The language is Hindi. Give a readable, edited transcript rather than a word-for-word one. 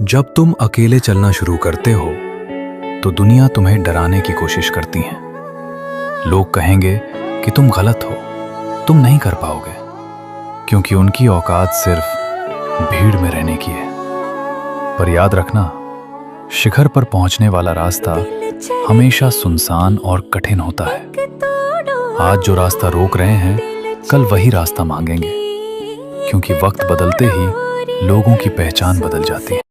जब तुम अकेले चलना शुरू करते हो तो दुनिया तुम्हें डराने की कोशिश करती है। लोग कहेंगे कि तुम गलत हो, तुम नहीं कर पाओगे, क्योंकि उनकी औकात सिर्फ भीड़ में रहने की है। पर याद रखना, शिखर पर पहुंचने वाला रास्ता हमेशा सुनसान और कठिन होता है। आज जो रास्ता रोक रहे हैं, कल वही रास्ता मांगेंगे, क्योंकि वक्त बदलते ही लोगों की पहचान बदल जाती है।